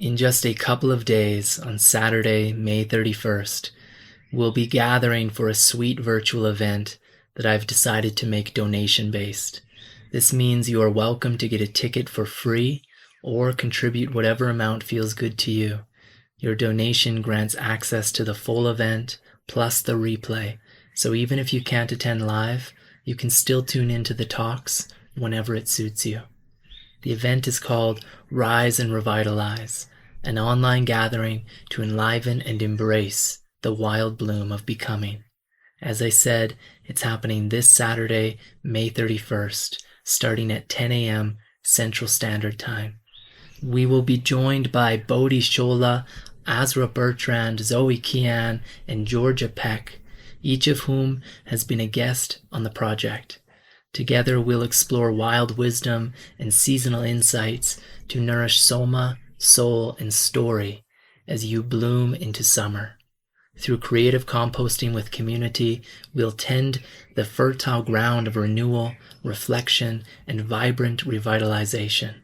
In just a couple of days, on Saturday, May 31st, we'll be gathering for a sweet virtual event that I've decided to make donation-based. This means you are welcome to get a ticket for free or contribute whatever amount feels good to you. Your donation grants access to the full event plus the replay, so even if you can't attend live, you can still tune into the talks whenever it suits you. The event is called Rise and Revitalize, an online gathering to enliven and embrace the wild bloom of becoming. As I said, it's happening this Saturday, May 31st, starting at 10 a.m. Central Standard Time. We will be joined by Bodhi Shola, Azra Bertrand, Zoe Kian, and Georgia Peck, each of whom has been a guest on the project. Together we'll explore wild wisdom and seasonal insights to nourish soma, soul, and story as you bloom into summer. Through creative composting with community, we'll tend the fertile ground of renewal, reflection, and vibrant revitalization.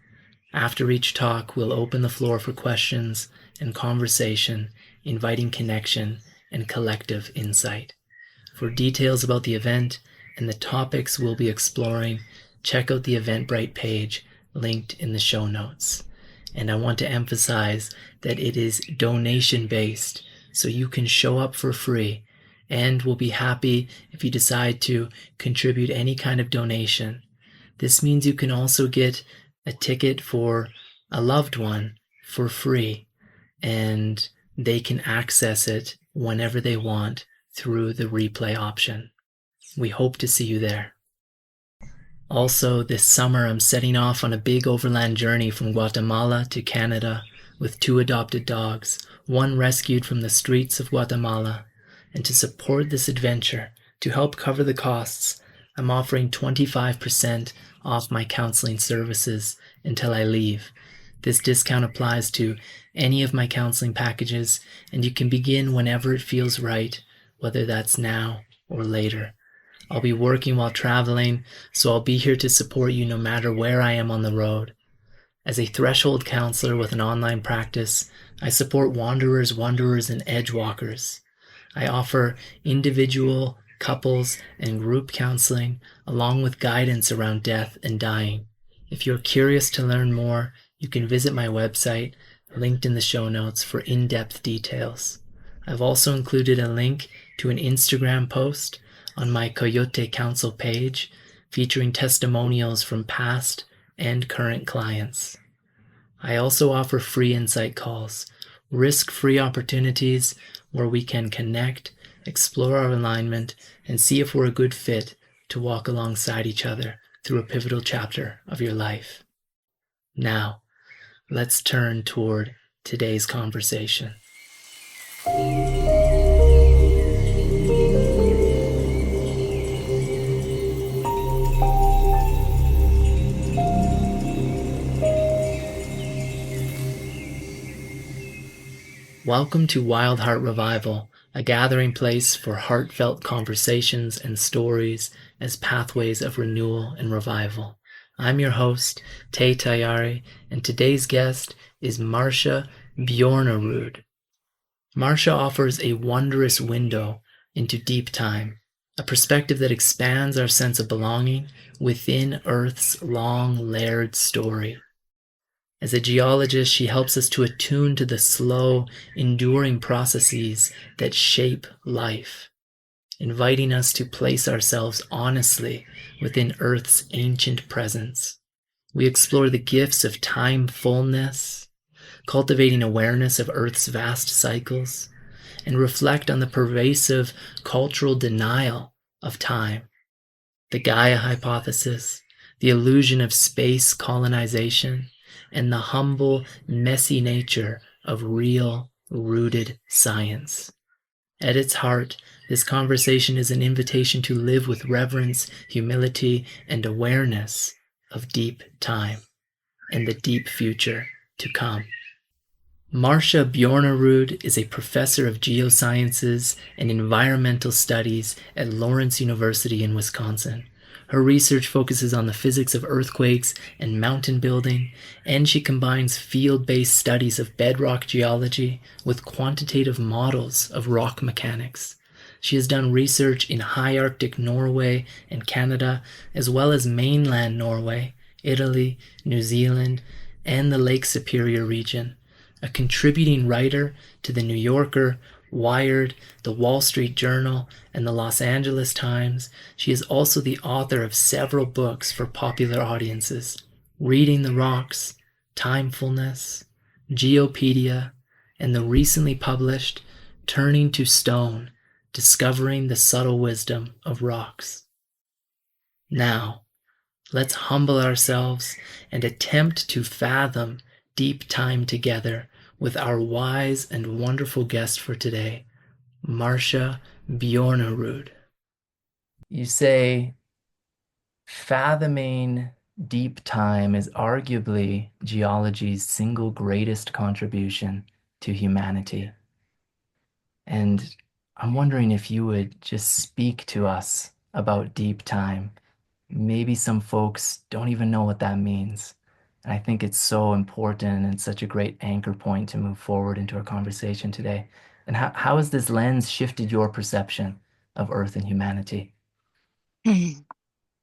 After each talk, we'll open the floor for questions and conversation, inviting connection and collective insight. For details about the event and the topics we'll be exploring, check out the Eventbrite page linked in the show notes. And I want to emphasize that it is donation-based, so you can show up for free, and we'll be happy if you decide to contribute any kind of donation. This means you can also get a ticket for a loved one for free, and they can access it whenever they want through the replay option. We hope to see you there. Also, this summer I'm setting off on a big overland journey from Guatemala to Canada with 2 adopted dogs, one rescued from the streets of Guatemala. And to support this adventure, to help cover the costs, I'm offering 25% off my counseling services until I leave. This discount applies to any of my counseling packages, and you can begin whenever it feels right, whether that's now or later. I'll be working while traveling, so I'll be here to support you no matter where I am on the road. As a threshold counselor with an online practice, I support wanderers, and edge walkers. I offer individual, couples, and group counseling, along with guidance around death and dying. If you're curious to learn more, you can visit my website, linked in the show notes, for in-depth details. I've also included a link to an Instagram post on my Coyote Council page featuring testimonials from past and current clients. I also offer free insight calls, risk-free opportunities where we can connect, explore our alignment, and see if we're a good fit to walk alongside each other through a pivotal chapter of your life. Now, let's turn toward today's conversation. Welcome to Wild Heart Revival, a gathering place for heartfelt conversations and stories as pathways of renewal and revival. I'm your host, Tay Tayari, and today's guest is Marcia Bjornerud. Marcia offers a wondrous window into deep time, a perspective that expands our sense of belonging within Earth's long, layered story. As a geologist, she helps us to attune to the slow, enduring processes that shape life, inviting us to place ourselves honestly within Earth's ancient presence. We explore the gifts of timefulness, cultivating awareness of Earth's vast cycles, and reflect on the pervasive cultural denial of time, the Gaia Hypothesis, the illusion of space colonization, and the humble, messy nature of real, rooted science. At its heart, this conversation is an invitation to live with reverence, humility, and awareness of deep time and the deep future to come. Marcia Bjornerud is a professor of geosciences and environmental studies at Lawrence University in Wisconsin. Her research focuses on the physics of earthquakes and mountain building, and she combines field-based studies of bedrock geology with quantitative models of rock mechanics. She has done research in high Arctic Norway and Canada, as well as mainland Norway, Italy, New Zealand, and the Lake Superior region. A contributing writer to The New Yorker, Wired, The Wall Street Journal, and the Los Angeles Times, she is also the author of several books for popular audiences: Reading the Rocks, Timefulness, Geopedia, and the recently published Turning to Stone, Discovering the Subtle Wisdom of Rocks. Now, let's humble ourselves and attempt to fathom deep time together with our wise and wonderful guest for today, Marcia Bjornerud. You say fathoming deep time is arguably geology's single greatest contribution to humanity. And I'm wondering if you would just speak to us about deep time. Maybe some folks don't even know what that means. And I think it's so important and such a great anchor point to move forward into our conversation today. And how has this lens shifted your perception of Earth and humanity?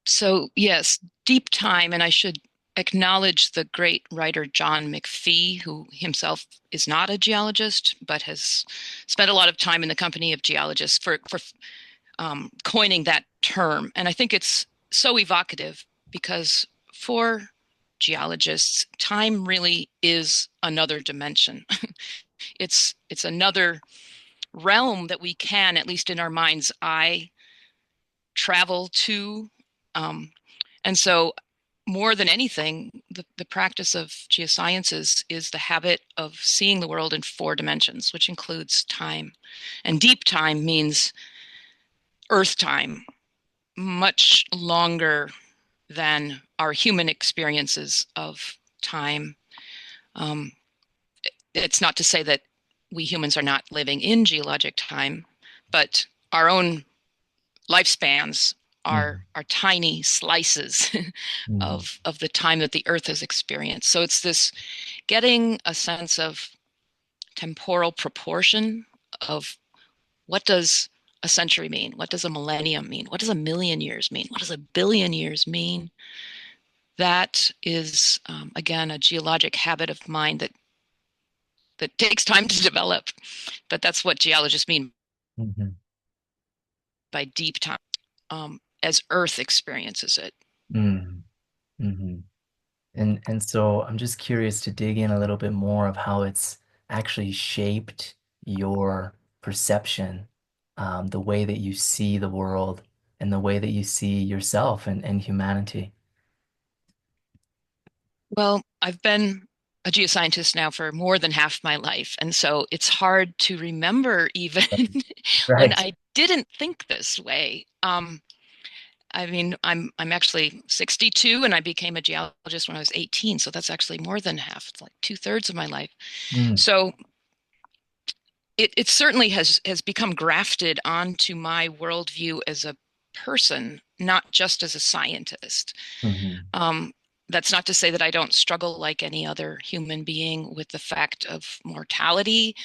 So, yes, deep time, and I should acknowledge the great writer John McPhee, who himself is not a geologist, but has spent a lot of time in the company of geologists for coining that term. And I think it's so evocative because for geologists, time really is another dimension. It's another realm that we can, at least in our mind's eye, travel to. Um, and so more than anything, the practice of geosciences is the habit of seeing the world in 4 dimensions, which includes time. And deep time means Earth time, much longer than our human experiences of time. Um, it's not to say that we humans are not living in geologic time, but our own lifespans Mm, are tiny slices mm, of the time that the Earth has experienced. So it's this getting a sense of temporal proportion of what does a century mean? What does a millennium mean? What does a million years mean? What does a billion years mean? That is, again, a geologic habit of mind that takes time to develop. But that's what geologists mean mhm, by deep time, as Earth experiences it. mm, mhm. And so I'm just curious to dig in a little bit more of how it's actually shaped your perception, the way that you see the world and the way that you see yourself and humanity. Well, I've been a geoscientist now for more than half my life, and so it's hard to remember even when Right. I didn't think this way. I mean, I'm actually 62, and I became a geologist when I was 18, so that's actually more than half. It's like 2/3 of my life. Mm, So it certainly has become grafted onto my worldview as a person, not just as a scientist. mhm, Um, that's not to say that I don't struggle like any other human being with the fact of mortality,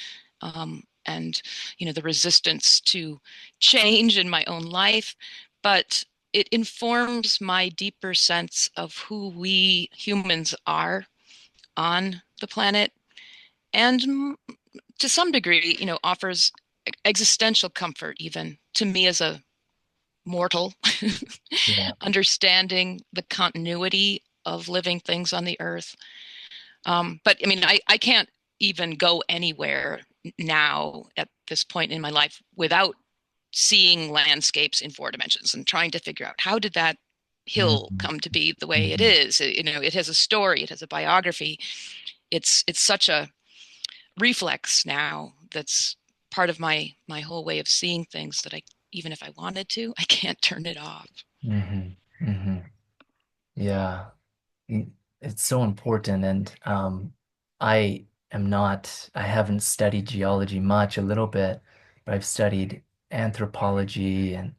and the resistance to change in my own life, but it informs my deeper sense of who we humans are on the planet, and to some degree, offers existential comfort even to me as a mortal, yeah. understanding the continuity of living things on the earth. But I mean, I can't even go anywhere now at this point in my life without seeing landscapes in 4 dimensions and trying to figure out how did that hill Mhm, come to be the way it mhm, is. It has a story, it has a biography. It's such a reflex now that's part of my whole way of seeing things that I, even if I wanted to, I can't turn it off. mhm, mhm. Yeah. Mm, it's so important. And I haven't studied geology much, a little bit, but I've studied anthropology and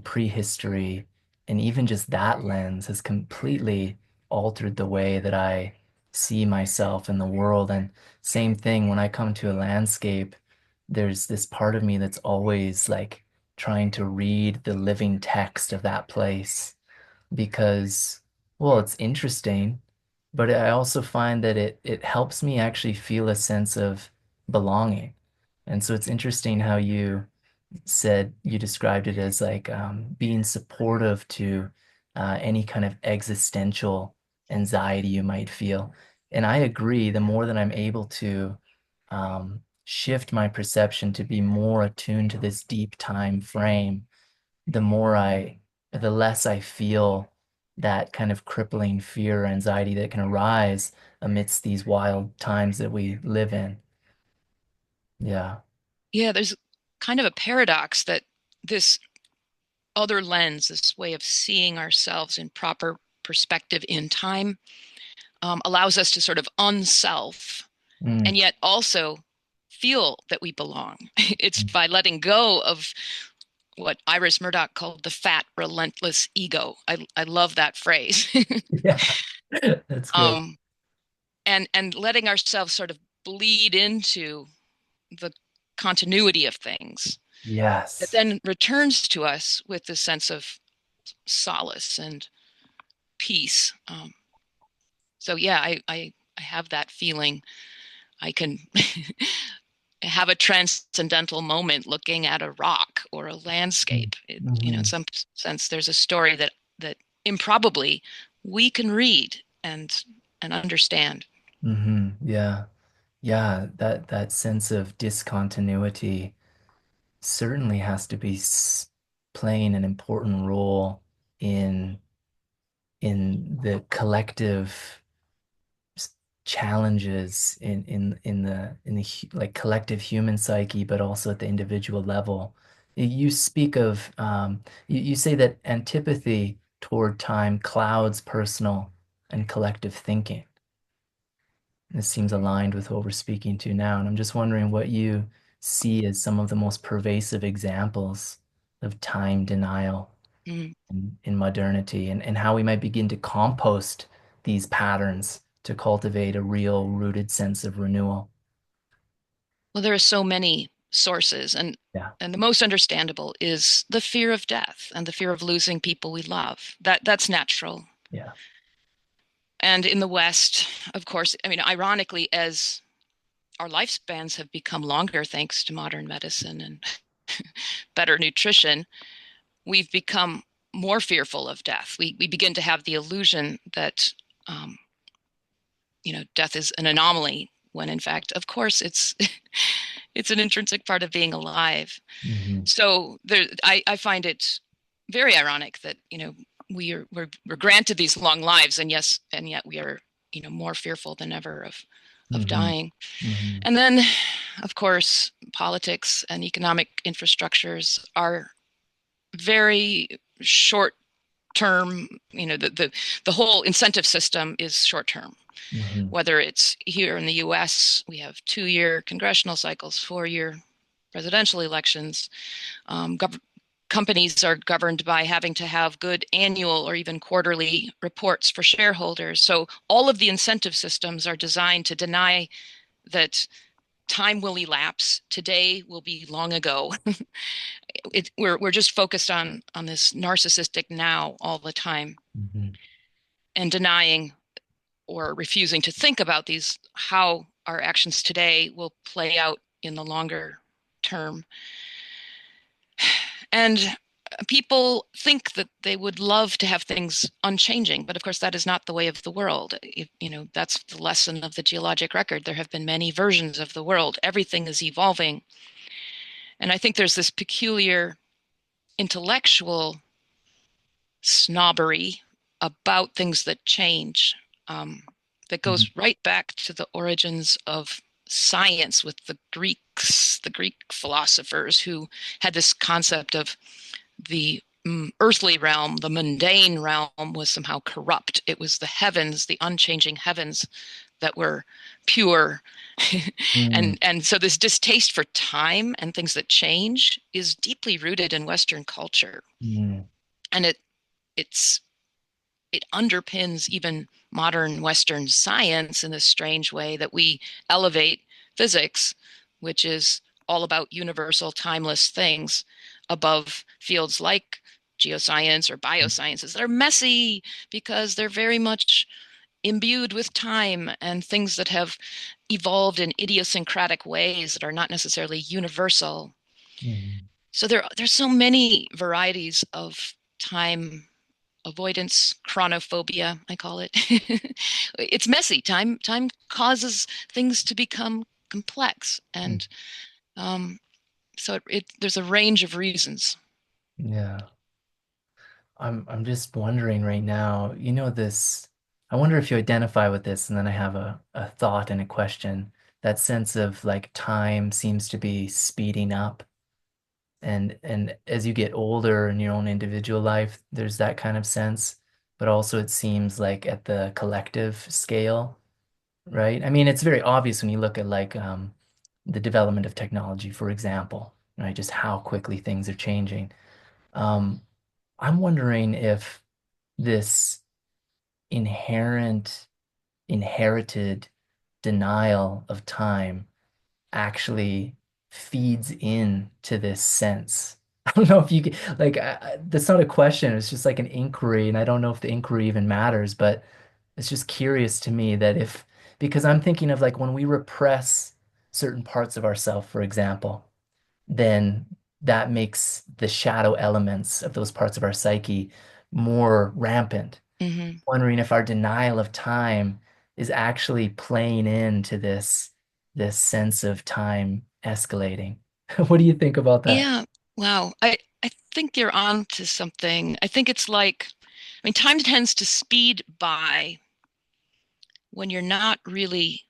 prehistory. And even just that lens has completely altered the way that I see myself in the world. And same thing when I come to a landscape, there's this part of me that's always like trying to read the living text of that place because, well, it's interesting, but I also find that it helps me actually feel a sense of belonging. And so it's interesting how you said you described it as like being supportive to any kind of existential anxiety you might feel. And I agree, the more that I'm able to shift my perception to be more attuned to this deep time frame, the less I feel that kind of crippling fear or anxiety that can arise amidst these wild times that we live in. Yeah. Yeah, there's kind of a paradox that this other lens, this way of seeing ourselves in proper perspective in time, allows us to sort of unself and Mm. yet also feel that we belong. It's by letting go of what Iris Murdoch called the fat, relentless ego. I love that phrase. Yeah. That's good. um, and letting ourselves sort of bleed into the continuity of things that Yes. then returns to us with this sense of solace and peace. So yeah, I have that feeling. I can have a transcendental moment looking at a rock or a landscape. In Mm-hmm. some sense, there's a story that improbably we can read and understand. Mm-hmm. Yeah. Yeah. That sense of discontinuity certainly has to be playing an important role in the collective challenges in the like collective human psyche, but also at the individual level. You speak of you say that antipathy toward time clouds personal and collective thinking. This seems aligned with what we're speaking to now, and I'm just wondering what you see as some of the most pervasive examples of time denial Mm. in modernity and how we might begin to compost these patterns to cultivate a real rooted sense of renewal. Well, there are so many sources, Yeah, and the most understandable is the fear of death and the fear of losing people we love. That's natural. yeah. And in the West, of course, I mean, ironically, as our lifespans have become longer thanks to modern medicine and better nutrition, we've become more fearful of death. We begin to have the illusion that um, death is an anomaly when in fact, of course, it's it's an intrinsic part of being alive. Hmm. So I find it very ironic that we're granted these long lives, and yes, and yet we are more fearful than ever of Hmm. dying. Hmm. And then, of course, politics and economic infrastructures are very short term. The whole incentive system is short term. Hmm. Whether it's here in the US, we have 2-year congressional cycles, 4-year presidential elections. Companies are governed by having to have good annual or even quarterly reports for shareholders. So all of the incentive systems are designed to deny that time will elapse. Today will be long ago. We're just focused on this narcissistic now all the time Hmm. and denying or refusing to think about these how our actions today will play out in the longer term. And people think that they would love to have things unchanging, but of course that is not the way of the world. That's the lesson of the geologic record. There have been many versions of the world. Everything is evolving. And I think there's this peculiar intellectual snobbery about things that change, that Hmm. goes right back to the origins of science with the Greeks, the Greek philosophers who had this concept of the earthly realm, the mundane realm was somehow corrupt. It was the heavens, the unchanging heavens that were pure. Hmm. And so this distaste for time and things that change is deeply rooted in Western culture. Hmm. And it's it underpins even modern Western science in this strange way that we elevate physics, which is all about universal, timeless things, above fields like geoscience or biosciences that are messy because they're very much imbued with time and things that have evolved in idiosyncratic ways that are not necessarily universal. Mhm. So there's so many varieties of time avoidance, chronophobia, I call it. It's messy. Time causes things to become complex, Mm. and so there's a range of reasons. Yeah. I'm just wondering right now, this, I wonder if you identify with this, and then I have a thought and a question. That sense of like time seems to be speeding up. And as you get older in your own individual life, there's that kind of sense. But also it seems like at the collective scale, right? I mean, it's very obvious when you look at like the development of technology, for example, right? Just how quickly things are changing. Um, I'm wondering if this inherent, inherited denial of time actually feeds in to this sense. I don't know if you can, like, that's not a question. It's just like an inquiry. And I don't know if the inquiry even matters, but it's just curious to me that if, because I'm thinking of like when we repress certain parts of ourselves, for example, then that makes the shadow elements of those parts of our psyche more rampant. Hmm. Wondering if our denial of time is actually playing into this sense of time escalating. What do you think about that? Yeah. Wow. I think you're on to something. I think it's like, I mean, time tends to speed by when you're not really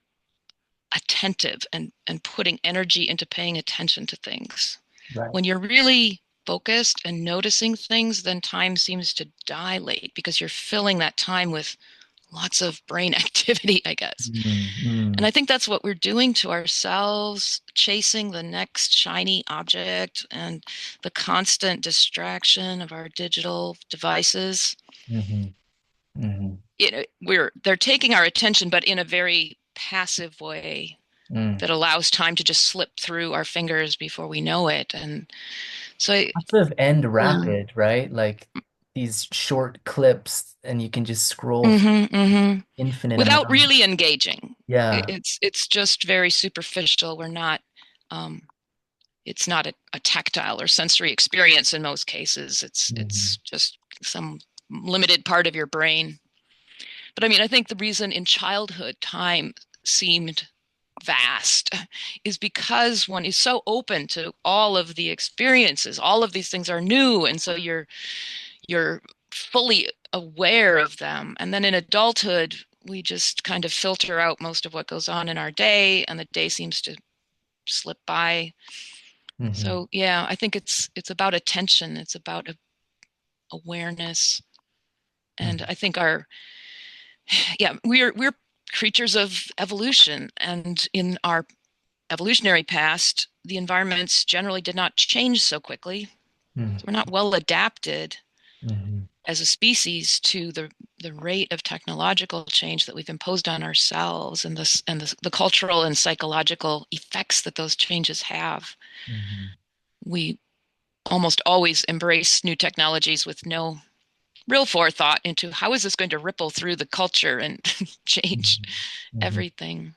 attentive and putting energy into paying attention to things. Right. When you're really focused and noticing things, then time seems to dilate because you're filling that time with lots of brain activity, I guess. And Mm-hmm. I think that's what we're doing to ourselves, chasing the next shiny object and the constant distraction of our digital devices. Mm-hmm. Mm-hmm. They're taking our attention, but in a very passive way Mm. that allows time to just slip through our fingers before we know it. And so, Sort of end yeah. rapid, right? Like these short clips, and you can just scroll through Hmm. Hmm. infinite Without amount. really engaging. Yeah. It's just very superficial. We're not um, it's not a tactile or sensory experience in most cases. Mm-hmm. It's just some limited part of your brain. But I mean, I think the reason in childhood time seemed vast is because one is so open to all of the experiences. All of these things are new, and so you're fully aware of them. And then in adulthood, we just kind of filter out most of what goes on in our day, and the day seems to slip by. Mm-hmm. So yeah, I think it's about attention. It's about awareness, and Mm-hmm. I think our yeah we're creatures of evolution, and in our evolutionary past, the environments generally did not change so quickly. So we're not well adapted Mm-hmm. as a species to the rate of technological change that we've imposed on ourselves and the cultural and psychological effects that those changes have. Mm-hmm. We almost always embrace new technologies with no real forethought into how is this going to ripple through the culture and change Mm-hmm. Mm-hmm. everything.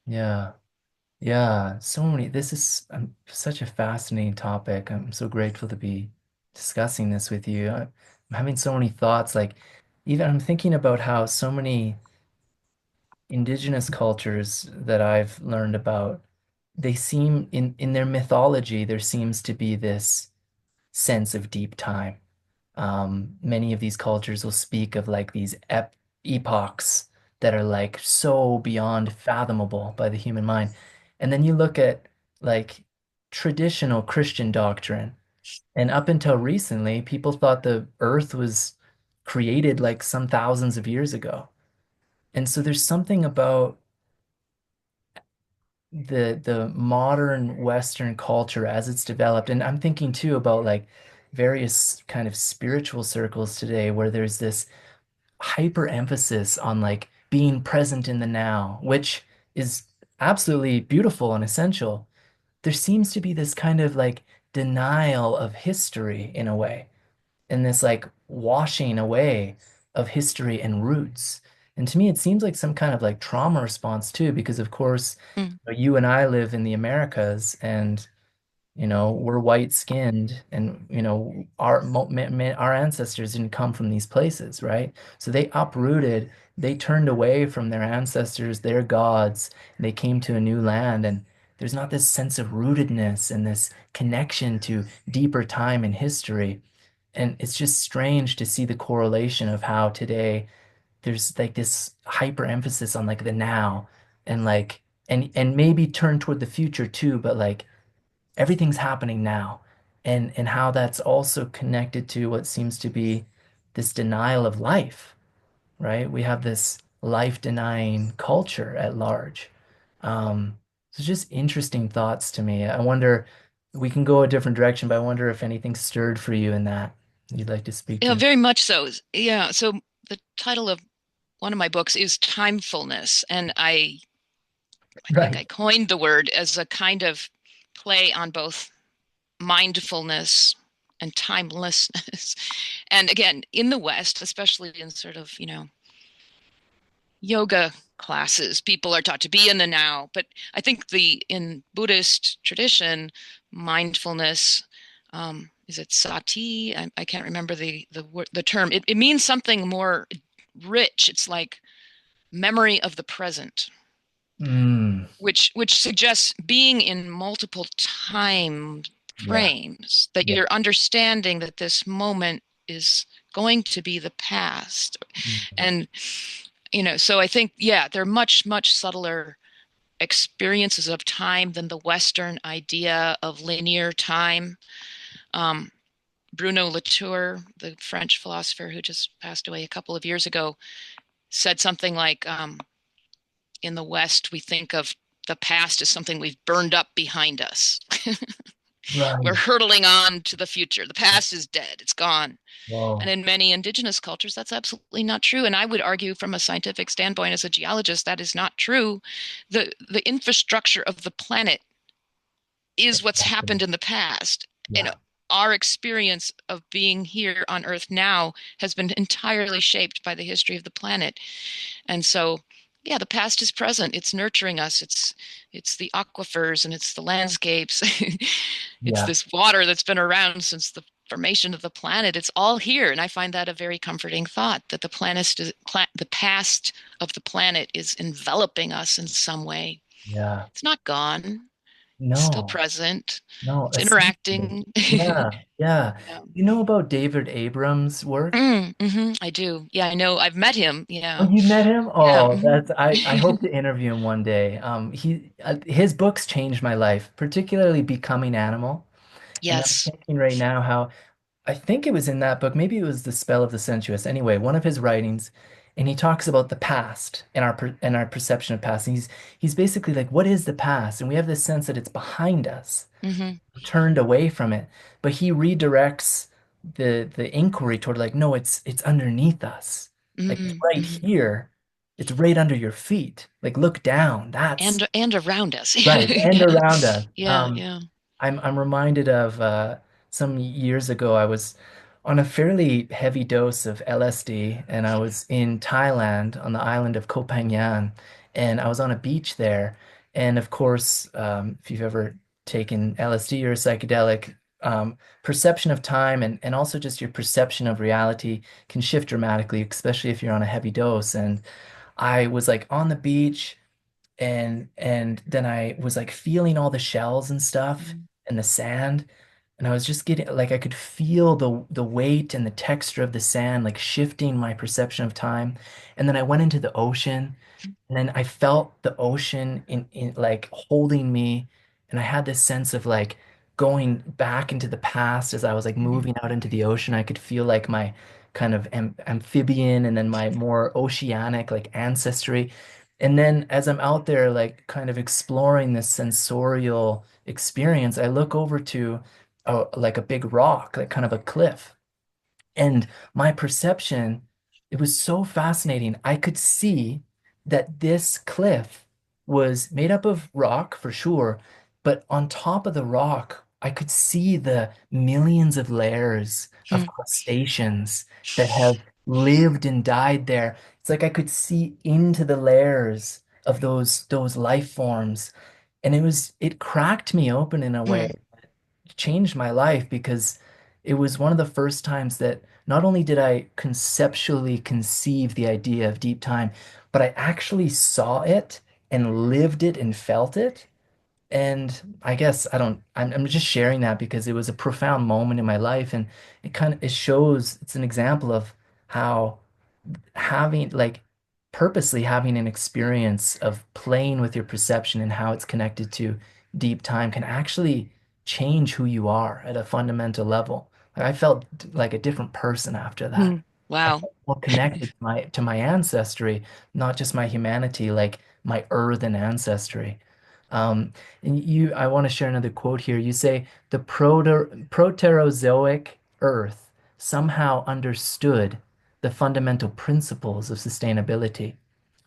Yeah. Yeah, so many. This is such a fascinating topic. I'm so grateful to be discussing this with you. I'm having so many thoughts. Like, even I'm thinking about how so many indigenous cultures that I've learned about, they seem in their mythology, there seems to be this sense of deep time. Many of these cultures will speak of like these epochs that are like so beyond fathomable by the human mind. And then you look at like traditional Christian doctrine, and up until recently, people thought the earth was created like some thousands of years ago. And so there's something about the modern Western culture as it's developed, and I'm thinking too about like various kind of spiritual circles today where there's this hyper emphasis on like being present in the now, which is absolutely beautiful and essential. There seems to be this kind of like denial of history in a way, and this like washing away of history and roots. And to me, it seems like some kind of like trauma response too, because of course, Mm. you and I live in the Americas, and we're white skinned, and our ancestors didn't come from these places, right? So they uprooted, they turned away from their ancestors, their gods, and they came to a new land. And there's not this sense of rootedness and this connection to deeper time and history. And it's just strange to see the correlation of how today there's like this hyper emphasis on like the now, and like and maybe turn toward the future too, but like everything's happening now. And how that's also connected to what seems to be this denial of life, right? We have this life denying culture at large. So just interesting thoughts to me. I wonder, we can go a different direction, but I wonder if anything stirred for you in that you'd like to speak Yeah, to. very much so. Yeah. So the title of one of my books is Timefulness, and I think I Right. coined the word as a kind of play on both mindfulness and timelessness. And again, in the West, especially in sort of, yoga classes, people are taught to be in the now. But I think the in Buddhist tradition, mindfulness, is it sati? I can't remember the term. It means something more rich. It's like memory of the present, Mm, which suggests being in multiple time yeah. frames, that Yeah. you're understanding that this moment is going to be the past. Mm, And so I think, yeah, they're much, much subtler experiences of time than the Western idea of linear time. um, Bruno Latour, the French philosopher who just passed away a couple of years ago, said something like, in the West, we think of the past as something we've burned up behind us. We're right. hurtling on to the future. The past is dead, it's gone. And Whoa. in many indigenous cultures, that's absolutely not true. And I would argue, from a scientific standpoint, as a geologist, that is not true. The infrastructure of the planet is what's Exactly. happened in the past. And Yeah. our experience of being here on Earth now has been entirely shaped by the history of the planet. And so, yeah, the past is present. It's nurturing us. It's the aquifers and it's the landscapes. It's Yeah. this water that's been around since the formation of the planet. It's all here, and I find that a very comforting thought, that the past of the planet is enveloping us in some way. Yeah. It's not gone. It's still No. present. No, It's essentially. interacting. Yeah, yeah. Yeah. You know about David Abrams' work? I do. Yeah, I know. I've met him. Oh, Yeah. you met him? Yeah. Oh, that's I hope to interview him one day. His books changed my life, particularly Becoming Animal. And I'm Yes. thinking right now how I think it was in that book, maybe it was The Spell of the Sensuous. Anyway, one of his writings, and he talks about the past and our perception of past. And he's basically like, what is the past? And we have this sense that it's behind us, hmm turned away from it, but he redirects the inquiry toward like, no, it's underneath us. Like it's right hmm here. It's right under your feet. Like look down. That's And around us. right. And Yeah. around us. Yeah. Yeah. I'm reminded of some years ago I was on a fairly heavy dose of LSD, and I was in Thailand on the island of Koh Phangan, and I was on a beach there. And of course, if you've ever taken LSD or a psychedelic, perception of time and also just your perception of reality can shift dramatically, especially if you're on a heavy dose. And I was like on the beach, and then I was like feeling all the shells and stuff Mhm. and the sand, and I was just getting like I could feel the weight and the texture of the sand like shifting my perception of time. And then I went into the ocean, and then I felt the ocean in like holding me, and I had this sense of like going back into the past as I was like Mhm. moving out into the ocean. I could feel like my kind of amphibian and then my more oceanic like ancestry. And then as I'm out there like kind of exploring this sensorial experience, I look over to like a big rock, like kind of a cliff. And my perception, it was so fascinating. I could see that this cliff was made up of rock for sure, but on top of the rock, I could see the millions of layers Hmm. of crustaceans that have lived and died there. It's like I could see into the layers of those life forms. And it cracked me open in a way, Hmm. changed my life because it was one of the first times that not only did I conceptually conceive the idea of deep time, but I actually saw it and lived it and felt it. And I guess I don't, I'm just sharing that because it was a profound moment in my life. And it shows, it's an example of how having like purposely having an experience of playing with your perception and how it's connected to deep time can actually change who you are at a fundamental level. Like, I felt like a different person after that. Hmm. I Wow. felt more connected to my ancestry, not just my humanity, like my earthen ancestry. Um, I want to share another quote here. You say the Proterozoic Earth somehow understood the fundamental principles of sustainability.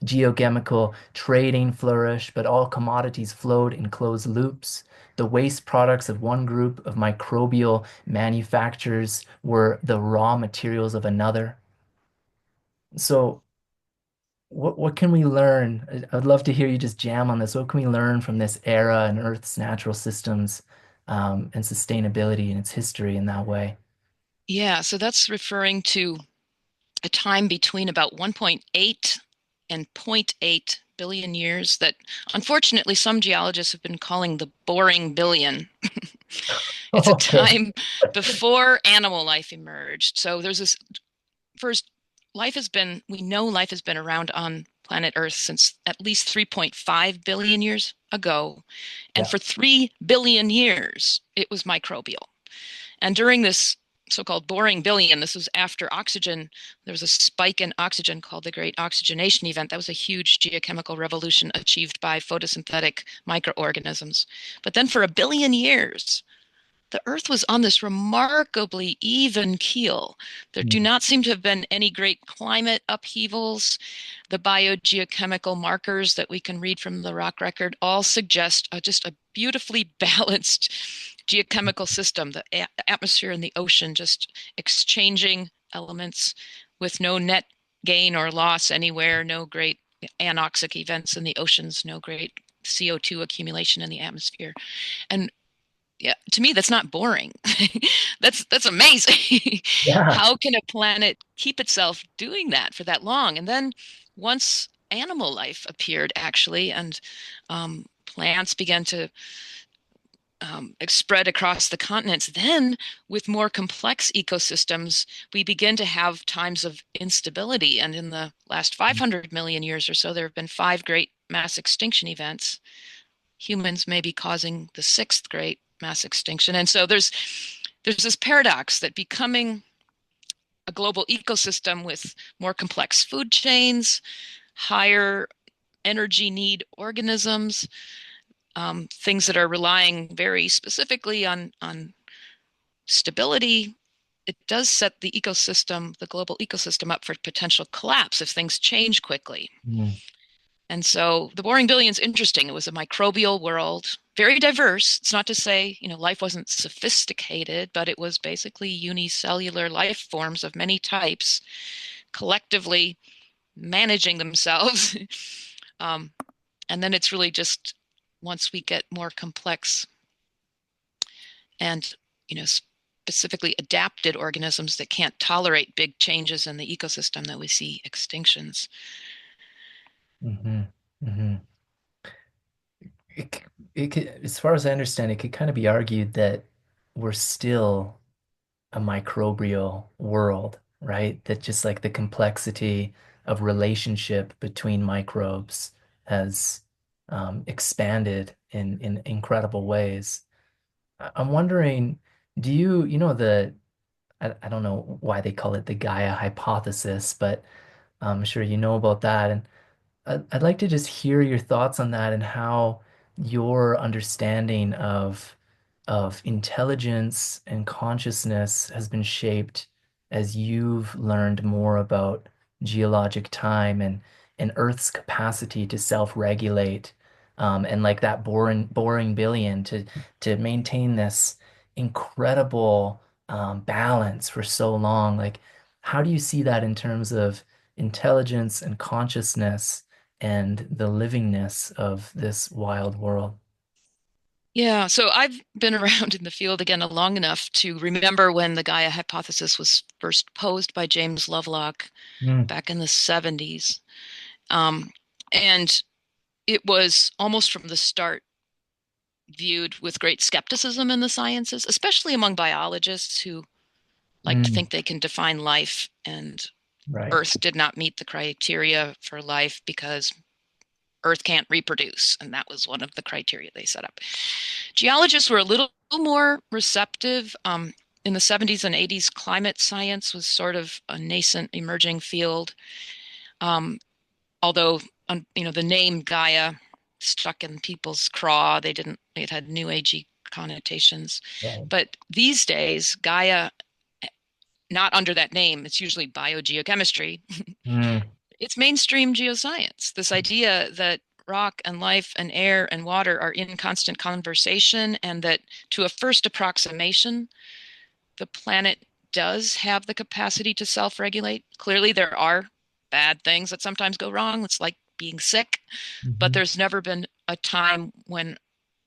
Geochemical trading flourished, but all commodities flowed in closed loops. The waste products of one group of microbial manufacturers were the raw materials of another. So, what can we learn? I'd love to hear you just jam on this. What can we learn from this era and Earth's natural systems, and sustainability and its history in that way? Yeah, so that's referring to a time between about 1.8 and zero point 0.8 billion years that unfortunately some geologists have been calling the boring billion. It's a Okay. time before animal life emerged. So there's this first we know life has been around on planet Earth since at least 3.5 billion years ago. And Yeah. for 3 billion years, it was microbial. And during this so-called boring billion, this was after oxygen, there was a spike in oxygen called the Great Oxygenation Event. That was a huge geochemical revolution achieved by photosynthetic microorganisms. But then for a billion years, the Earth was on this remarkably even keel. There do Mm. not seem to have been any great climate upheavals. The biogeochemical markers that we can read from the rock record all suggest just a beautifully balanced geochemical system, the atmosphere and the ocean just exchanging elements with no net gain or loss anywhere, no great anoxic events in the oceans, no great CO2 accumulation in the atmosphere. And yeah, to me, that's not boring. That's amazing. Yeah. How can a planet keep itself doing that for that long? And then once animal life appeared, actually, and plants began to spread across the continents, then with more complex ecosystems, we begin to have times of instability. And in the last 500 million years or so, there have been five great mass extinction events. Humans may be causing the sixth great mass extinction. And so there's this paradox that becoming a global ecosystem with more complex food chains, higher energy need organisms, things that are relying very specifically on stability, it does set the ecosystem, the global ecosystem, up for potential collapse if things change quickly. Mm. And so the boring billion is interesting. It was a microbial world, very diverse. It's not to say, life wasn't sophisticated, but it was basically unicellular life forms of many types collectively managing themselves. um, and then it's really just once we get more complex and, specifically adapted organisms that can't tolerate big changes in the ecosystem that we see extinctions. Hmm. Hmm. It, as far as I understand, it could kind of be argued that we're still a microbial world, right? That just like the complexity of relationship between microbes has, expanded in incredible ways. I'm wondering, you know, I don't know why they call it the Gaia hypothesis, but I'm sure you know about that. And I'd like to just hear your thoughts on that and how your understanding of of intelligence and consciousness has been shaped as you've learned more about geologic time and Earth's capacity to self-regulate, and like that boring billion to maintain this incredible balance for so long. Like, how do you see that in terms of intelligence and consciousness and the livingness of this wild world? Yeah, so I've been around in the field again long enough to remember when the Gaia hypothesis was first posed by James Lovelock Mm, back in the 70s. Um, and it was almost from the start viewed with great skepticism in the sciences, especially among biologists who like to mm, think they can define life, and right. Earth did not meet the criteria for life because Earth can't reproduce. And that was one of the criteria they set up. Geologists were a little more receptive. In the 70s and 80s, climate science was sort of a nascent emerging field. Um, Although, the name Gaia stuck in people's craw, it had new agey connotations. Right. But these days, Gaia, not under that name, it's usually biogeochemistry. Mm, It's mainstream geoscience. This idea that rock and life and air and water are in constant conversation, and that to a first approximation, the planet does have the capacity to self-regulate. Clearly, there are bad things that sometimes go wrong. It's like being sick, but mhm, there's never been a time when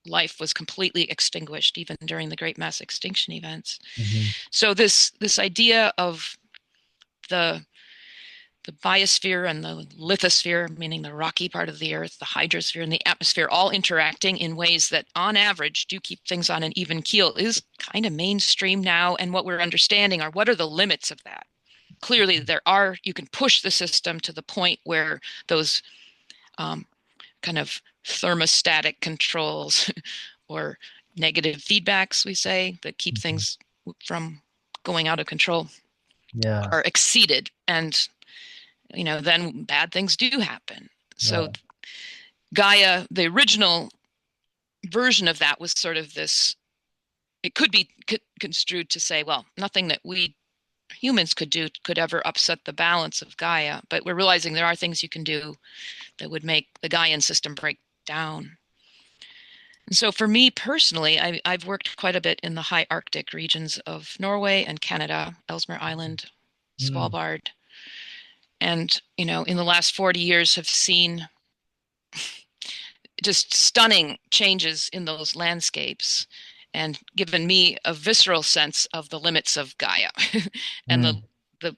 life was completely extinguished, even during the great mass extinction events. mhm, So this idea of the the biosphere and the lithosphere, meaning the rocky part of the earth, the hydrosphere and the atmosphere, all interacting in ways that on average do keep things on an even keel, is kind of mainstream now. And what we're understanding are what are the limits of that. Clearly, you can push the system to the point where those um, kind of thermostatic controls or negative feedbacks, we say, that keep mhm. things from going out of control, Yeah, are exceeded. And then bad things do happen. So right. Gaia, the original version of that was sort of this, it could be construed to say, well, nothing that we humans could do could ever upset the balance of Gaia. But we're realizing there are things you can do that would make the Gaian system break down. And so for me personally, I've worked quite a bit in the high Arctic regions of Norway and Canada, Ellesmere Island, Mm, Svalbard. And, in the last 40 years have seen just stunning changes in those landscapes and given me a visceral sense of the limits of Gaia and the mm, the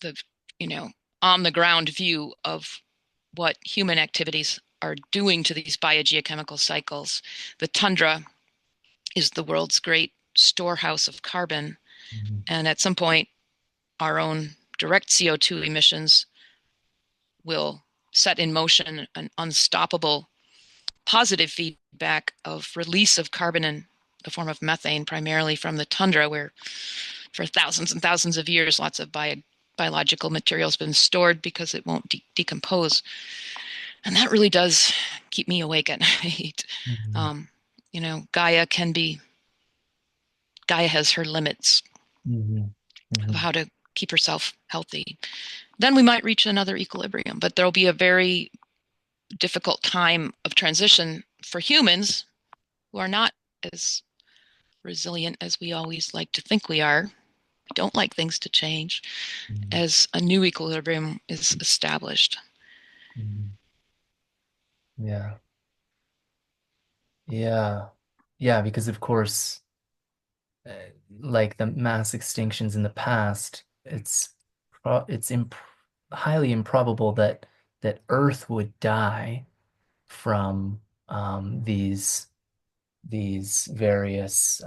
the you know on the ground view of what human activities are doing to these biogeochemical cycles. The tundra is the world's great storehouse of carbon, mhm, and at some point our own direct CO2 emissions will set in motion an unstoppable positive feedback of release of carbon in the form of methane, primarily from the tundra, where for thousands and thousands of years, lots of biological material has been stored because it won't decompose. And that really does keep me awake at night. mhm, Um, Gaia has her limits mhm, of mhm, how to keep herself healthy. Then we might reach another equilibrium, but there'll be a very difficult time of transition for humans who are not as resilient as we always like to think we are. We don't like things to change mhm, as a new equilibrium is established. mhm. Yeah. Yeah. Yeah, because of course, uh, like the mass extinctions in the past, it's highly improbable that Earth would die from these various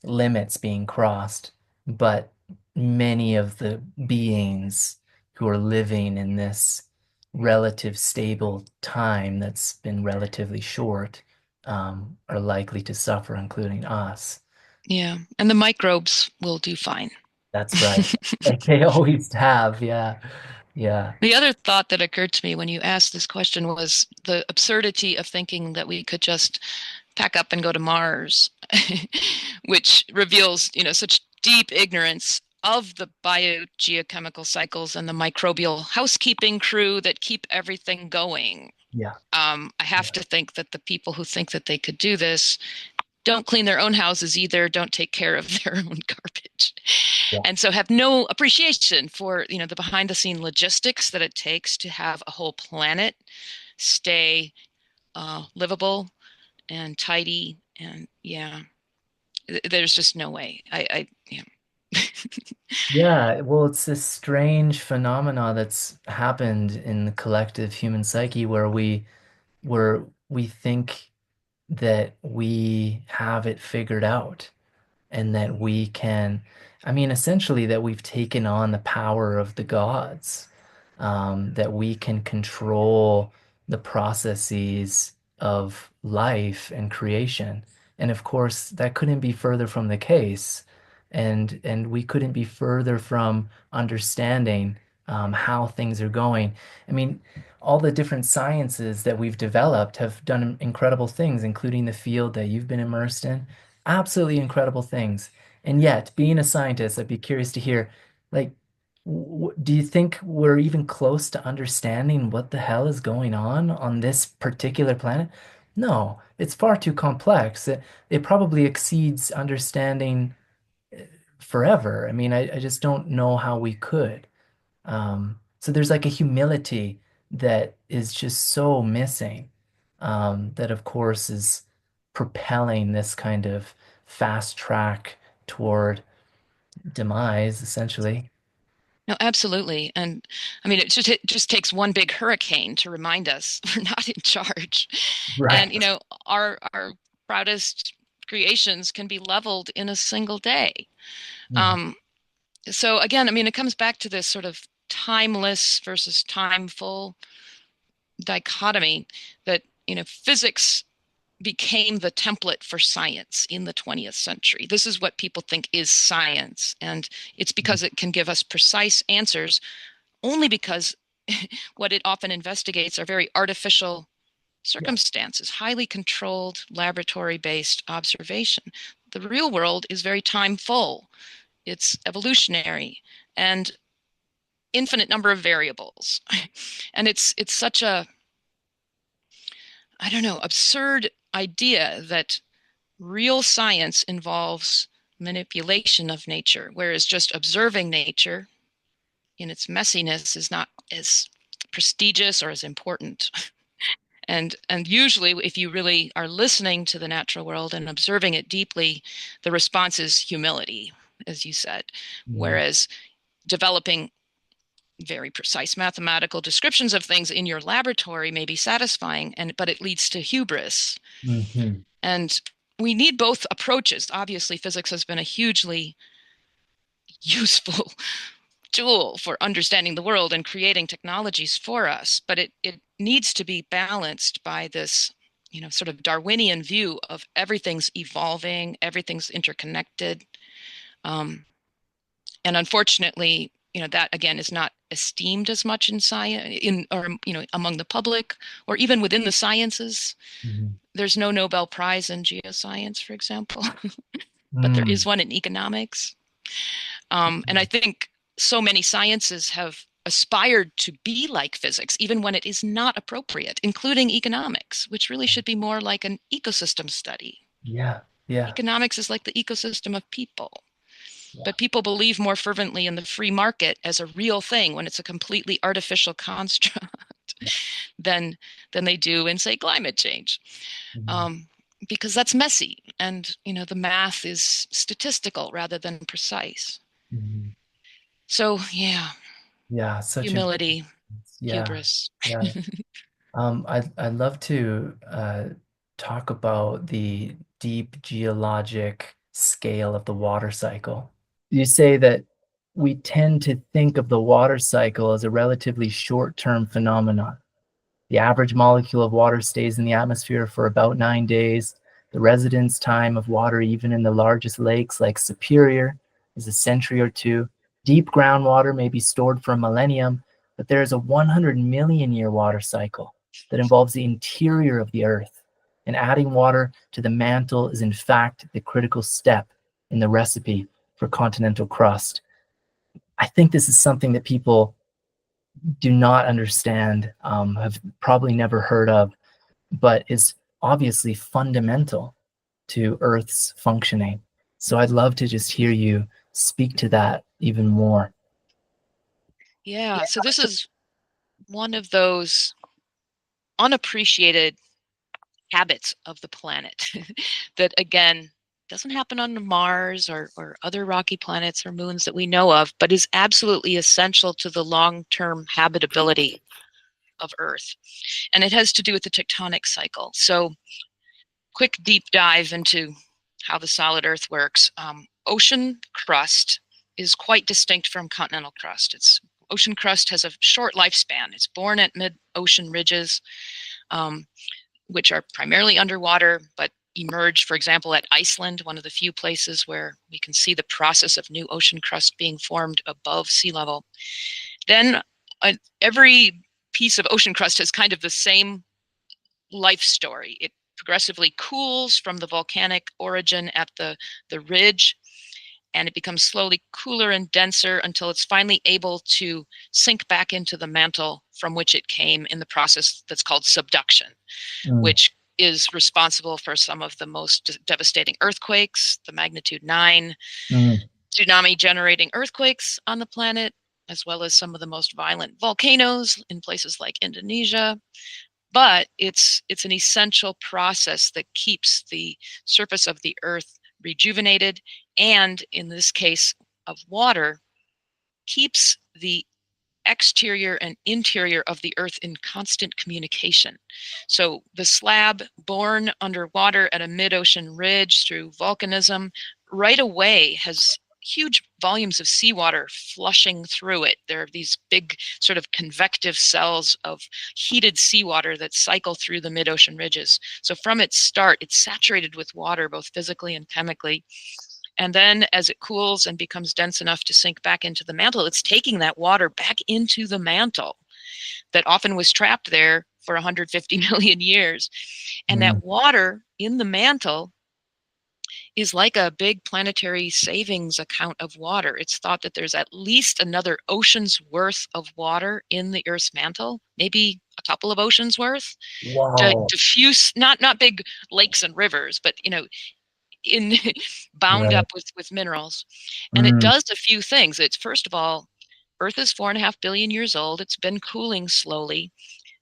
limits being crossed, but many of the beings who are living in this relative stable time that's been relatively short are likely to suffer, including us. Yeah. And the microbes will do fine. That's right. Like they always have, yeah. Yeah. The other thought that occurred to me when you asked this question was the absurdity of thinking that we could just pack up and go to Mars, which reveals, such deep ignorance of the biogeochemical cycles and the microbial housekeeping crew that keep everything going. Yeah. I have Yeah. to think that the people who think that they could do this don't clean their own houses either, don't take care of their own garbage, Yeah. and so have no appreciation for, the behind the scene logistics that it takes to have a whole planet stay livable and tidy. And yeah, there's just no way. Yeah. Yeah, well, it's this strange phenomena that's happened in the collective human psyche where we think that we have it figured out and that we can, I mean, essentially that we've taken on the power of the gods, that we can control the processes of life and creation. And of course, that couldn't be further from the case. And we couldn't be further from understanding how things are going. I mean, all the different sciences that we've developed have done incredible things, including the field that you've been immersed in. Absolutely incredible things. And yet, being a scientist, I'd be curious to hear, like, do you think we're even close to understanding what the hell is going on this particular planet? No, it's far too complex. It probably exceeds understanding forever. I mean, I just don't know how we could. So there's like a humility that is just so missing, that of course is propelling this kind of fast track toward demise, essentially. No, absolutely. And I mean, it just takes one big hurricane to remind us we're not in charge. And Right. our proudest creations can be leveled in a single day. Mhm. Um, so again, I mean, it comes back to this sort of timeless versus timeful dichotomy that, physics became the template for science in the 20th century. This is what people think is science. And it's because it can give us precise answers only because what it often investigates are very artificial Yeah. circumstances, highly controlled laboratory based observation. The real world is very time full, it's evolutionary and infinite number of variables. And it's such a, I don't know, absurd idea that real science involves manipulation of nature, whereas just observing nature in its messiness is not as prestigious or as important. And usually, if you really are listening to the natural world and observing it deeply, the response is humility, as you said. Mhm. Whereas developing very precise mathematical descriptions of things in your laboratory may be satisfying, but it leads to hubris. Mhm. And we need both approaches. Obviously, physics has been a hugely useful tool for understanding the world and creating technologies for us, but it needs to be balanced by this, sort of Darwinian view of everything's evolving, everything's interconnected. Um, and unfortunately, that again is not esteemed as much in science, or among the public, or even within the sciences. Mhm. There's no Nobel Prize in geoscience, for example, but there is Mm. one in economics. And I think so many sciences have aspired to be like physics, even when it is not appropriate, including economics, which really should be more like an ecosystem study. Yeah. Yeah. Economics is like the ecosystem of people. Yeah. But people believe more fervently in the free market as a real thing when it's a completely artificial construct Yeah. than they do in, say, climate change. Mhm. Um, because that's messy and the math is statistical rather than precise. Mhm. So yeah, Yeah. Such a humility, yeah. hubris. Yeah. I'd love to talk about the deep geologic scale of the water cycle. You say that we tend to think of the water cycle as a relatively short-term phenomenon. The average molecule of water stays in the atmosphere for about 9 days. The residence time of water, even in the largest lakes like Superior, is a century or two. Deep groundwater may be stored for a millennium, but there is a 100 million year water cycle that involves the interior of the Earth. And adding water to the mantle is, in fact, the critical step in the recipe for continental crust. I think this is something that people do not understand, have probably never heard of, but is obviously fundamental to Earth's functioning. So I'd love to just hear you speak to that even more. Yeah, so this is one of those unappreciated habits of the planet that, again, doesn't happen on Mars or other rocky planets or moons that we know of, but is absolutely essential to the long-term habitability of Earth. And it has to do with the tectonic cycle. So quick deep dive into how the solid Earth works. Ocean crust is quite distinct from continental crust. Ocean crust has a short lifespan. It's born at mid-ocean ridges, which are primarily underwater, but emerge, for example, at Iceland, one of the few places where we can see the process of new ocean crust being formed above sea level. Then every piece of ocean crust has kind of the same life story. It progressively cools from the volcanic origin at the ridge, and it becomes slowly cooler and denser until it's finally able to sink back into the mantle from which it came in the process that's called subduction, which is responsible for some of the most devastating earthquakes, the magnitude 9 tsunami generating earthquakes on the planet, as well as some of the most violent volcanoes in places like Indonesia. But it's an essential process that keeps the surface of the Earth rejuvenated, and in this case of water, keeps the exterior and interior of the Earth in constant communication. So the slab born underwater at a mid-ocean ridge through volcanism right away has huge volumes of seawater flushing through it. There are these big sort of convective cells of heated seawater that cycle through the mid-ocean ridges. So from its start, it's saturated with water, both physically and chemically. And then as it cools and becomes dense enough to sink back into the mantle, it's taking that water back into the mantle that often was trapped there for 150 million years. And that water in the mantle is like a big planetary savings account of water. It's thought that there's at least another ocean's worth of water in the Earth's mantle, maybe a couple of oceans worth. Wow. Diffuse, not big lakes and rivers, but in bound up with minerals. And it does a few things. It's, first of all, Earth is 4.5 billion years old. It's been cooling slowly,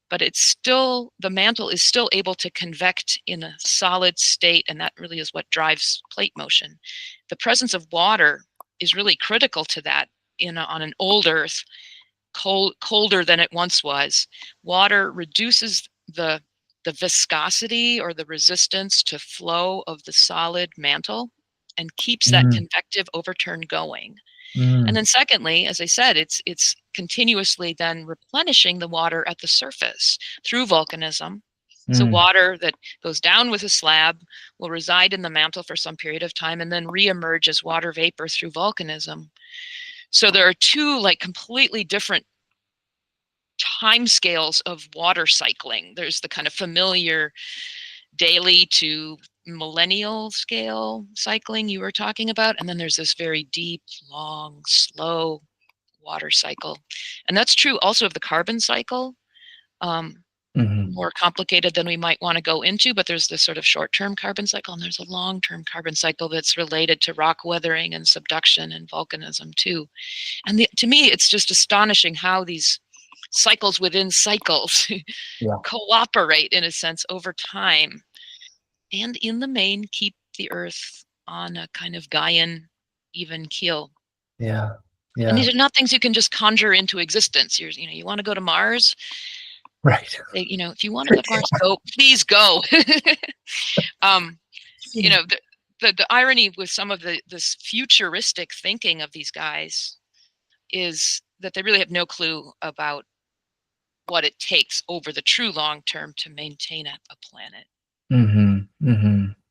but it's still, the mantle is still able to convect in a solid state, and that really is what drives plate motion. The presence of water is really critical to that on an old Earth, colder than it once was. Water reduces the viscosity or the resistance to flow of the solid mantle and keeps that convective overturn going. And then secondly, as I said, it's continuously then replenishing the water at the surface through volcanism. So water that goes down with a slab will reside in the mantle for some period of time and then reemerge as water vapor through volcanism. So there are two completely different timescales of water cycling. There's the kind of familiar daily to millennial scale cycling you were talking about, and then there's this very deep, long, slow water cycle. And that's true also of the carbon cycle. More complicated than we might want to go into, but there's this sort of short-term carbon cycle, and there's a long-term carbon cycle that's related to rock weathering and subduction and volcanism too. And to me, it's just astonishing how these cycles within cycles cooperate in a sense over time, and in the main keep the Earth on a kind of Gaian even keel. Yeah. And these are not things you can just conjure into existence. You want to go to Mars? Right. If you want to go to Mars, go, please go. The irony with some of this futuristic thinking of these guys is that they really have no clue about what it takes over the true long term to maintain a planet.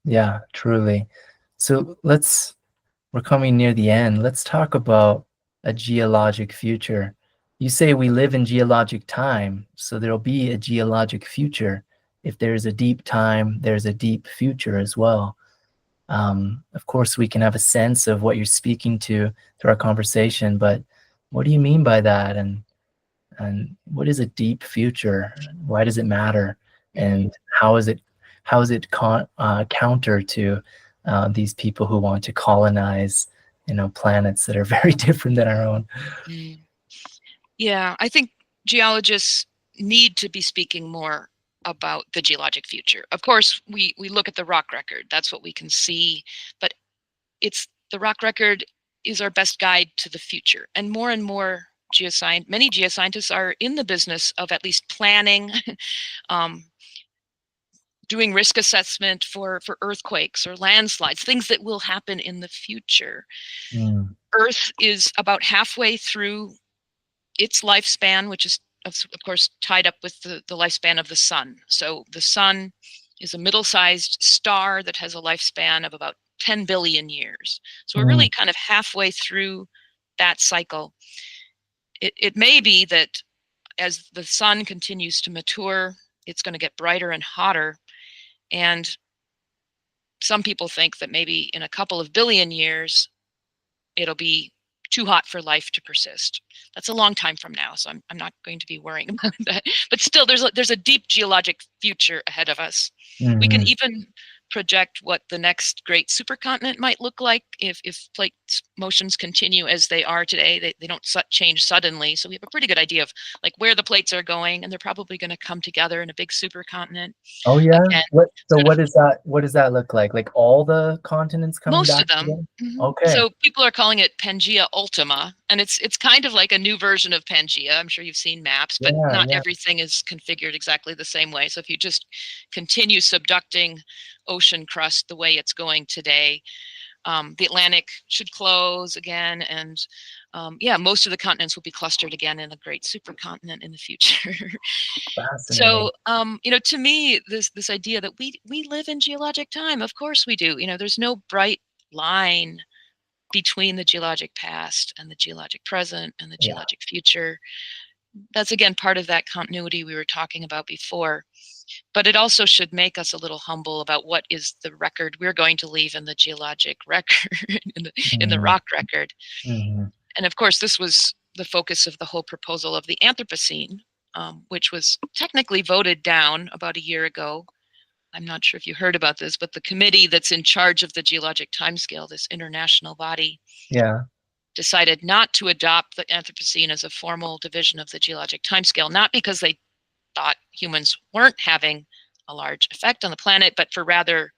Yeah, truly. So we're coming near the end. Let's talk about a geologic future. you say we live in geologic time, so there'll be a geologic future. If there's a deep time, there's a deep future as well. Of course, we can have a sense of what you're speaking to through our conversation, but what do you mean by that? And what is a deep future? Why does it matter? And how is it counter to these people who want to colonize, planets that are very different than our own? Mm. Yeah, I think geologists need to be speaking more about the geologic future. Of course, we look at the rock record. That's what we can see, but it's the rock record is our best guide to the future. And more many geoscientists are in the business of at least planning, um, doing risk assessment for earthquakes or landslides, things that will happen in the future. Mm, Earth is about halfway through its lifespan, which is of course tied up with the lifespan of the sun. So the sun is a middle-sized star that has a lifespan of about 10 billion years. So we're mm, really kind of halfway through that cycle. It may be that as the sun continues to mature, it's going to get brighter and hotter. And some people think that maybe in a couple of billion years, it'll be too hot for life to persist. That's a long time from now, so I'm not going to be worrying about that. But still, there's a deep geologic future ahead of us. We can mm. even project what the next great supercontinent might look like if plate motions continue as they are today. They don't change suddenly, so we have a pretty good idea of like where the plates are going, and they're probably going to come together in a big supercontinent Oh yeah. again. So Sort of what does that look like? Like all the continents coming most back of them. together? Mhm. Okay. So people are calling it Pangea Ultima, and it's kind of like a new version of Pangea. I'm sure you've seen maps, but Yeah, not yeah. everything is configured exactly the same way. So if you just continue subducting ocean crust the way it's going today, the Atlantic should close again, and yeah, most of the continents will be clustered again in a great supercontinent in the future. Fascinating. So, to me, this idea that we live in geologic time, of course we do. There's no bright line between the geologic past and the geologic present and the Yeah. geologic future. That's again part of that continuity we were talking about before. But it also should make us a little humble about what is the record we're going to leave in the geologic record, in the Mm, rock record. mhm. And of course, this was the focus of the whole proposal of the Anthropocene, which was technically voted down about a year ago. I'm not sure if you heard about this, but the committee that's in charge of the geologic timescale, this international body, Yeah. decided not to adopt the Anthropocene as a formal division of the geologic timescale, not because they thought humans weren't having a large effect on the planet, but for rather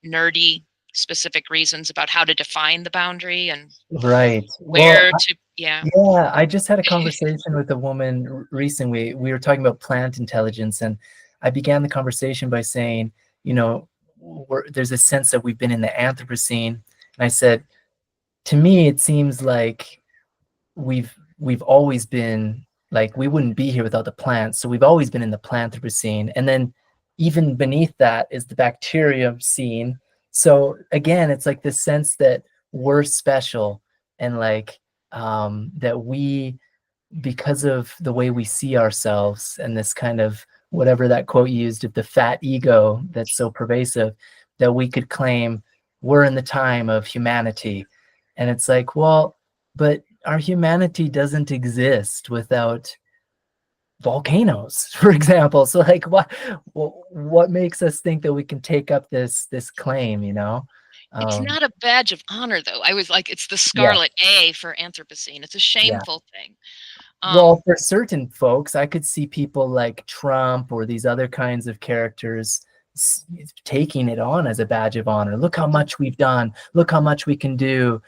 nerdy, specific reasons about how to define the boundary and Right. Well, where to, yeah. yeah, I just had a conversation with a woman recently. We were talking about plant intelligence, and I began the conversation by saying, there's a sense that we've been in the Anthropocene. And I said, to me, it seems like we've always been like we wouldn't be here without the plants. So we've always been in the Planthropocene, and then even beneath that is the bacterium scene. So again, it's like this sense that we're special and like that we because of the way we see ourselves and this kind of whatever that quote used of the fat ego that's so pervasive that we could claim we're in the time of humanity. And it's like, well, but our humanity doesn't exist without volcanoes, for example. So like what makes us think that we can take up this claim, It's um not a badge of honor, though. I was like, it's the yeah, scarlet A for Anthropocene. It's a yeah. shameful thing. Well, Um, for certain folks, I could see people like Trump or these other kinds of characters taking it on as a badge of honor. Look how much we've done. Look how much we can do.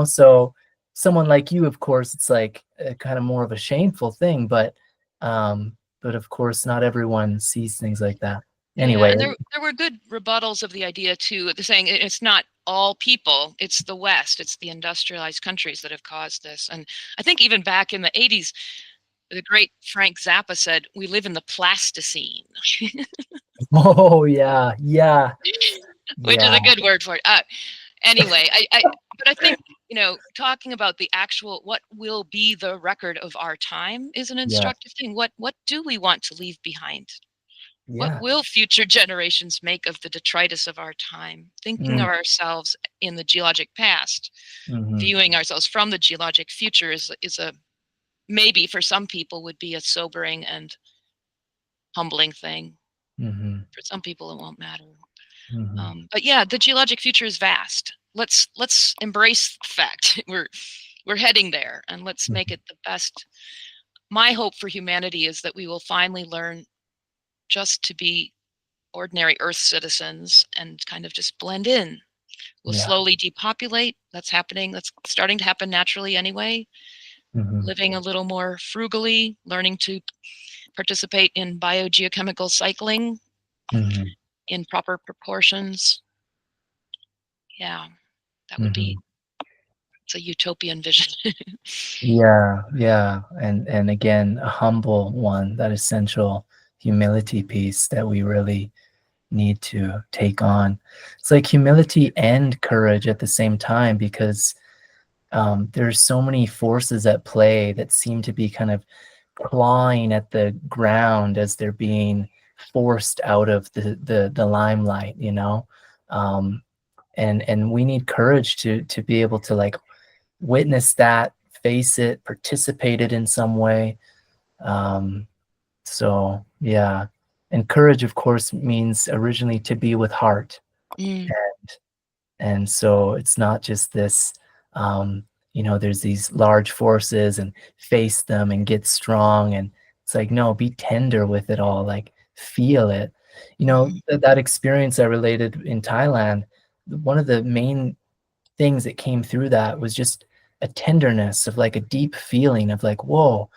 So someone like you, of course, it's like a kind of more of a shameful thing, but of course, not everyone sees things like that. yeah, Anyway, and there were good rebuttals of the idea too. They're saying it's not all people; it's the West, it's the industrialized countries that have caused this. And I think even back in the '80s, the great Frank Zappa said, "We live in the Plasticine," oh yeah, which is yeah. a good word for it. Anyway, but I think talking about the actual what will be the record of our time is an Yeah. instructive thing. What do we want to leave behind? What Yeah. will future generations make of the detritus of our time? Thinking Mm. of ourselves in the geologic past, Mm-hmm. viewing ourselves from the geologic future is a maybe for some people would be a sobering and humbling thing. Mm-hmm. For some people, it won't matter. Mm-hmm. But yeah, the geologic future is vast. Let's embrace the fact we're heading there, and let's make it the best. My hope for humanity is that we will finally learn just to be ordinary Earth citizens and kind of just blend in. We'll Yeah. slowly depopulate. That's happening. That's starting to happen naturally anyway. Mm-hmm. Living a little more frugally, learning to participate in biogeochemical cycling Mm-hmm. in proper proportions. Yeah, that would Mm-hmm. be it's a utopian vision. Yeah, yeah. And again, a humble one, that essential humility piece that we really need to take on. It's like humility and courage at the same time, because there's so many forces at play that seem to be kind of clawing at the ground as they're being forced out of the limelight, you know? Um, and we need courage to be able to like witness that, face it, participate it in some way. Um, so yeah. And courage, of course, means originally to be with heart. Mm, And so it's not just this, there's these large forces and face them and get strong. And it's like, no, be tender with it all, like feel it. mhm, That experience I related in Thailand, one of the main things that came through that was just a tenderness of like a deep feeling of like, whoa,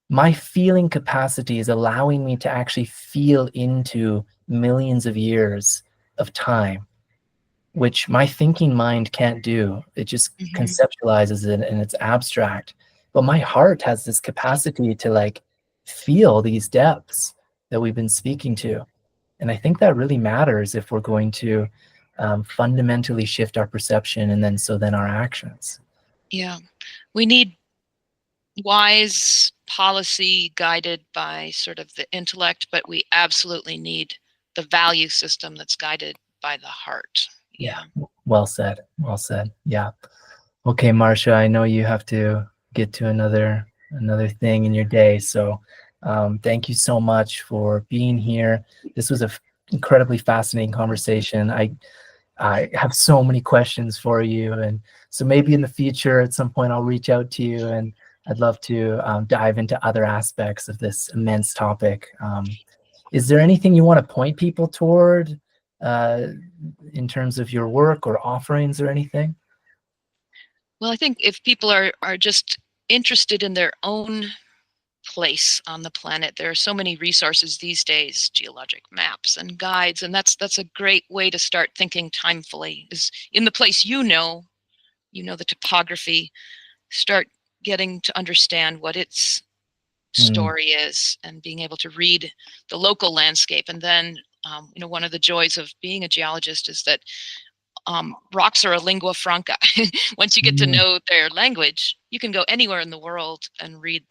my feeling capacity is allowing me to actually feel into millions of years of time, which my thinking mind can't do. It just mhm. conceptualizes it and it's abstract. But my heart has this capacity to like feel these depths that we've been speaking to. And I think that really matters if we're going to fundamentally shift our perception and then our actions. Yeah. We need wise policy guided by sort of the intellect, but we absolutely need the value system that's guided by the heart. Yeah. Yeah. Well said. Well said. Yeah. Okay, Marcia, I know you have to get to another thing in your day. So thank you so much for being here. This was a incredibly fascinating conversation. I have so many questions for you. And so maybe in the future, at some point, I'll reach out to you and I'd love to dive into other aspects of this immense topic. Is there anything you want to point people toward uh, in terms of your work or offerings or anything? Well, I think if people are just interested in their own place on the planet, there are so many resources these days, geologic maps and guides, and that's a great way to start thinking timefully. Is in the place the topography, start getting to understand what its Mm, story is and being able to read the local landscape. And then, one of the joys of being a geologist is that rocks are a lingua franca. Once you get to mm, know their language, you can go anywhere in the world and read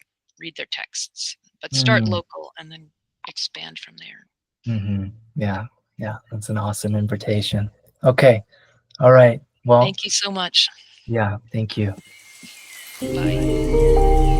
their texts. But start mm, local and then expand from there. mhm. Yeah, yeah, that's an awesome invitation. Okay, all right. Well, Thank you so much. yeah, thank you. Bye.